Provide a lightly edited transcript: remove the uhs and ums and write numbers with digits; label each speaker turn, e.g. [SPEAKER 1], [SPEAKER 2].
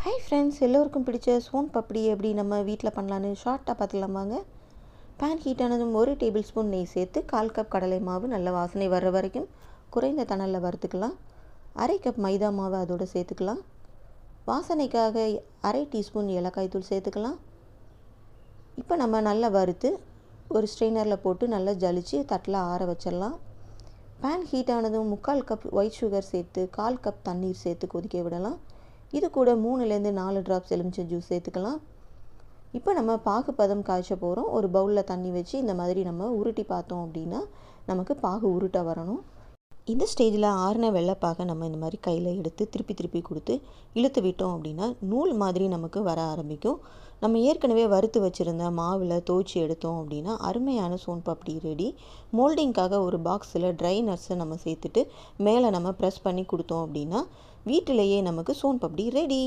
[SPEAKER 1] Hi friends, எல்லோருக்கும் பிடிச்ச zone papdi எப்படி நம்ம வீட்டில் பண்ணலான்னு ஷார்ட்டாக பார்த்துக்கலாம் வாங்க. பேன் ஹீட் ஆனதும் 1 டேபிள் ஸ்பூன் நெய் சேர்த்து 1/4 கப் கடலை மாவு நல்ல வாசனை வர்ற வரைக்கும் குறைந்த தணலில் வறுத்துக்கலாம். 1/2 கப் மைதா மாவு அதோடு சேர்த்துக்கலாம். வாசனைக்காக 1/2 டீஸ்பூன் ஏலக்காய் தூள் சேர்த்துக்கலாம். இப்போ நம்ம நல்லா வறுத்து ஒரு ஸ்ட்ரெயினரில் போட்டு நல்லா ஜலிச்சு தட்டில் ஆற வச்சிடலாம். பேன் ஹீட் ஆனதும் 3/4 கப் ஒயிட் சுகர் சேர்த்து 1/4 கப் தண்ணீர் சேர்த்து கொதிக்க விடலாம். இது கூட 3லேருந்து 4 ட்ராப்ஸ் எலுமிச்சை ஜூஸ் சேர்த்துக்கலாம். இப்போ நம்ம பாகு பதம் காய்ச்ச போகிறோம். ஒரு பவுலில் தண்ணி வச்சு இந்த மாதிரி நம்ம உருட்டி பார்த்தோம் அப்படின்னா நமக்கு பாகு உருட்ட வரணும். இந்த ஸ்டேஜில் ஆறின வெள்ளைப்பாகை நம்ம இந்த மாதிரி கையில் எடுத்து திருப்பி திருப்பி கொடுத்து இழுத்து விட்டோம் அப்படின்னா நூல் மாதிரி நமக்கு வர ஆரம்பிக்கும். நம்ம ஏற்கனவே வறுத்து வச்சுருந்த மாவில் துவைச்சி எடுத்தோம் அப்படின்னா அருமையான சோன் பப்படி ரெடி. மோல்டிங்காக ஒரு பாக்ஸில் ட்ரை நட்ஸை நம்ம சேர்த்துட்டு மேலே நம்ம ப்ரெஸ் பண்ணி கொடுத்தோம் அப்படின்னா வீட்டிலேயே நமக்கு சோன் பப்படி ரெடி.